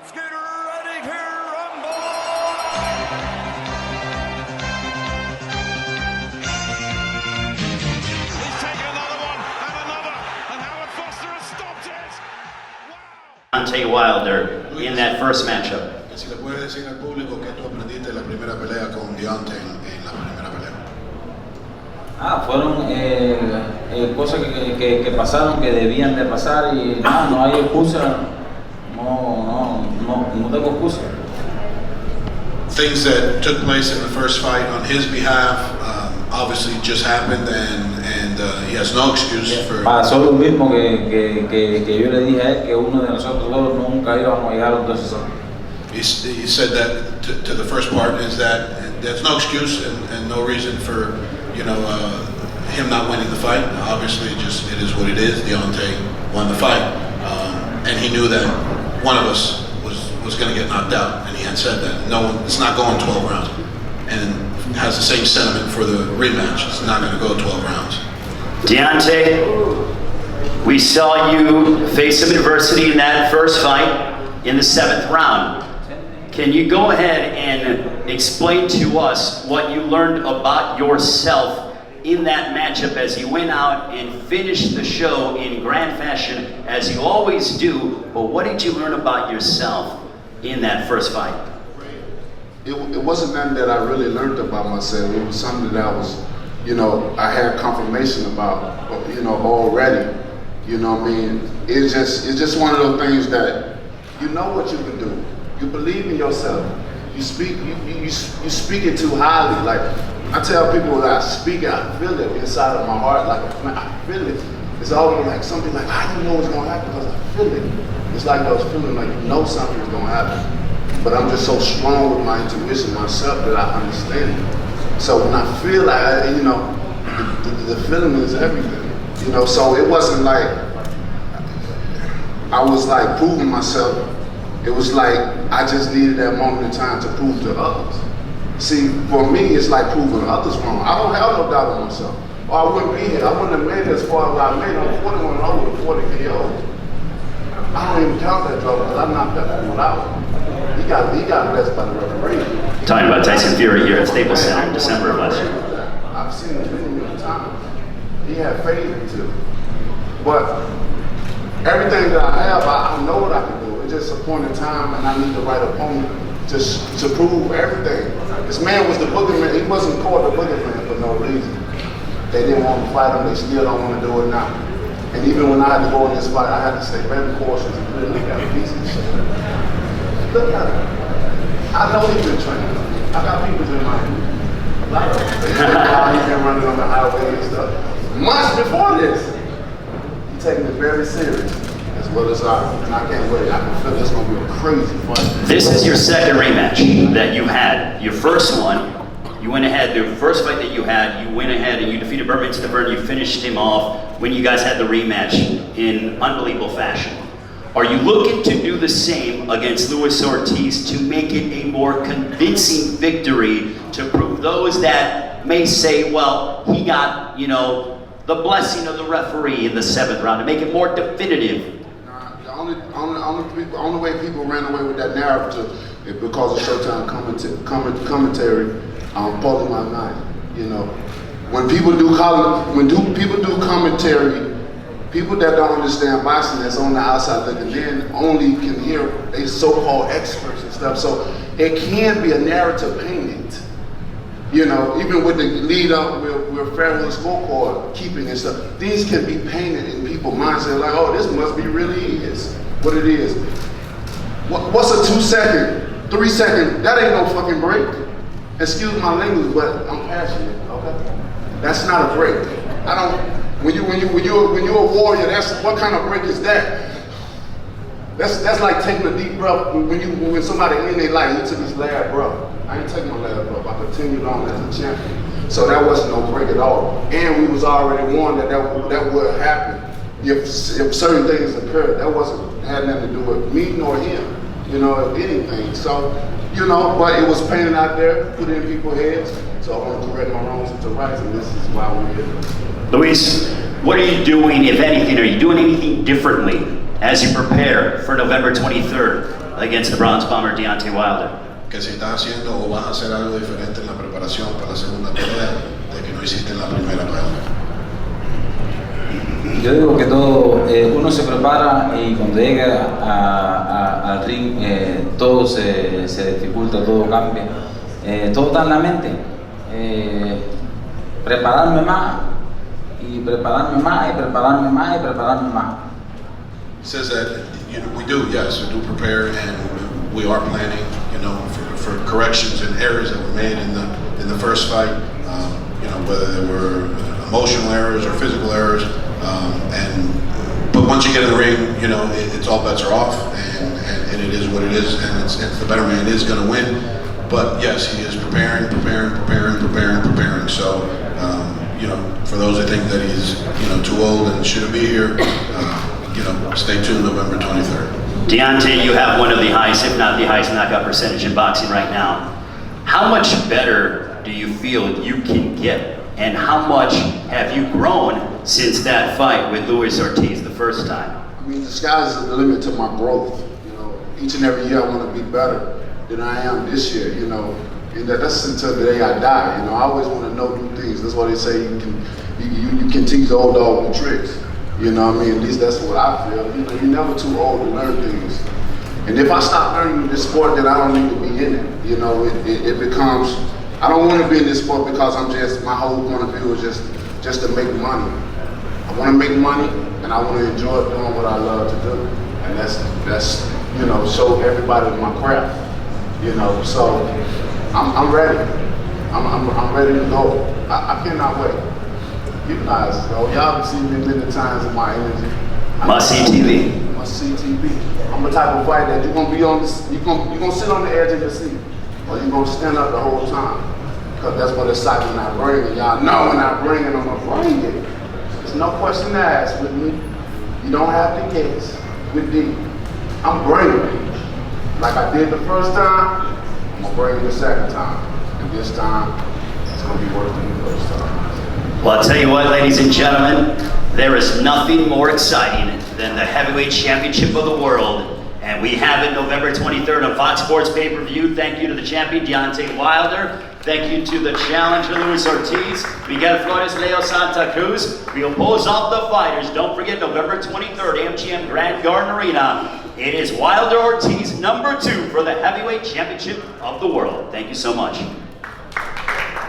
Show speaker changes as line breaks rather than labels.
Let's get ready to rumble! He's taken another one, and Howard Foster has stopped it! Wow!
Deontay Wilder in that first matchup.
Si le puede decir al público que tú aprendiste la primera pelea con Deontay en la primera pelea.
Fueron cosas que pasaron, que debían de pasar y no hay excusa, no tengo excusa.
Things that took place in the first fight on his behalf obviously just happened, and he has no excuse for.
Pasó lo mismo que yo le dije a él, que uno de nosotros dos nunca íbamos a llegar a un 2-0.
He said that to the first part is that there's no excuse and no reason for him not winning the fight. Obviously, it is what it is. Deontay won the fight, and he knew that one of us was going to get knocked out, and he had said that it's not going 12 rounds, and has the same sentiment for the rematch. It's not going to go 12 rounds.
Deontay, we saw you face some adversity in that first fight in the 7th round. Can you go ahead and explain to us what you learned about yourself in that matchup as you went out and finished the show in grand fashion, as you always do, but what did you learn about yourself in that first fight?
It wasn't nothing that I really learned about myself. It was something that I was, I had confirmation about, already. You know what I mean? It's just one of those things that you know what you can do. You believe in yourself. You speak it too highly. Like I tell people that I speak it, I feel it inside of my heart. Like I feel it. It's almost like something like I didn't know what's gonna happen because I feel it. It's like I was feeling like something is gonna happen. But I'm just so strong with my intuition myself that I understand it. So when I feel like the feeling is everything. So it wasn't like I was like proving myself. It was like I just needed that moment in time to prove to others. See, for me, it's like proving others wrong. I don't have no doubt in myself. Or I wouldn't be here. I wouldn't have made it as far as I made. I'm 41 over 40 KOs. I don't even count that drug because I knocked that one out. He got blessed by the referee.
Talking about Tyson Fury here at Staples Center in December of last year.
I've seen it many times. He had faith in it too. But everything that I have, I know what I can do. It's just a point in time, and I need the right opponent to prove everything. This man was the boogeyman. He wasn't called the boogeyman for no reason. They didn't want to fight him. They still don't want to do it now. And even when I had to go in this fight, I had to stay very cautious and really look at the pieces. Look at him. I know he's been training. I got people in mind. A lot of them. He's been running on the highway and stuff. Months before this, he's taking it very serious. As well as and I can't wait. I can feel it's going to be a crazy fight.
This is your second rematch that you had. Your first one, you went ahead, the first fight that you had, you went ahead and you defeated Berman to the Burn, you finished him off when you guys had the rematch in unbelievable fashion. Are you looking to do the same against Luis Ortiz to make it a more convincing victory to prove those that may say, well, he got, the blessing of the referee in the 7th round, to make it more definitive?
The only way people ran away with that narrative is because of Showtime commentary pulling my mind. When people do commentary, people that don't understand boxing, that's on the outside looking in, only can hear they so-called experts and stuff. So it can be a narrative painted. Even with the lead up, we're fair with scorecard keeping and stuff. These can be painted in people's minds. They're like, oh, this must be really what it is. What's a 2-second, 3-second? That ain't no fucking break. Excuse my language, but I'm passionate. Okay, that's not a break. When you're a warrior, what kind of break is that? That's like taking a deep breath when somebody in their life, he took his last breath. I ain't taking my last breath. I continued on as a champion. So that wasn't no break at all. And we was already warned that would happen if certain things occurred. That had nothing to do with me nor him, if anything. So, but it was painted out there, put in people's heads. So I want to correct my wrongs into rights, and this is why we're here.
Luis, what are you doing, if anything? Are you doing anything differently as you prepare for November 23rd? against the Bronze Bomber Deontay Wilder?
Que si estás haciendo o vas a hacer algo diferente en la preparación para la segunda pelea de que no hiciste en la primera pelea.
Yo digo que todo, uno se prepara y cuando llega al ring todo se dificulta, todo cambia, todo está en la mente. Prepararme más y prepararme más y prepararme más y prepararme más.
He says that we do prepare, and we are planning, for corrections and errors that were made in the first fight. Whether they were emotional errors or physical errors. But once you get in the ring, it's all bets are off, and it is what it is, and it's the better man is going to win. But yes, he is preparing. So, for those that think that he's too old and shouldn't be here, stay tuned November 23rd.
Deontay, you have one of the highest, if not the highest, knockout percentage in boxing right now. How much better do you feel you can get? And how much have you grown since that fight with Luis Ortiz the first time?
I mean, the sky's the limit to my growth. Each and every year I want to be better than I am this year. And that's until the day I die. I always want to know new things. That's why they say you can teach the old dog new tricks. At least that's what I feel. You're never too old to learn things. And if I stop learning this sport, then I don't need to be in it. It becomes, I don't want to be in this sport because my whole point of view is just to make money. I want to make money, and I want to enjoy doing what I love to do. And that's show everybody my craft. So I'm ready. I'm ready to go. I cannot wait. You guys, y'all have seen me many times in my energy.
Must see TV.
Must see TV. I'm the type of fight that you're gonna be on. You're gonna sit on the edge of your seat, or you're gonna stand up the whole time. Because that's what excitement I bring. And y'all know when I bring it, I'm gonna bring it. There's no question to ask with me. You don't have to guess with D. I'm bringing it. Like I did the first time, I'm gonna bring it the second time. And this time, it's gonna be worse than the first time.
Well, I'll tell you what, ladies and gentlemen, there is nothing more exciting than the heavyweight championship of the world. And we have it November 23rd on Fox Sports pay-per-view. Thank you to the champion, Deontay Wilder. Thank you to the challenger, Luis Ortiz. Miguel Flores, Leo Santa Cruz. We'll pose off the fighters. Don't forget, November 23rd, MGM Grand Garden Arena. It is Wilder Ortiz, #2 for the heavyweight championship of the world. Thank you so much.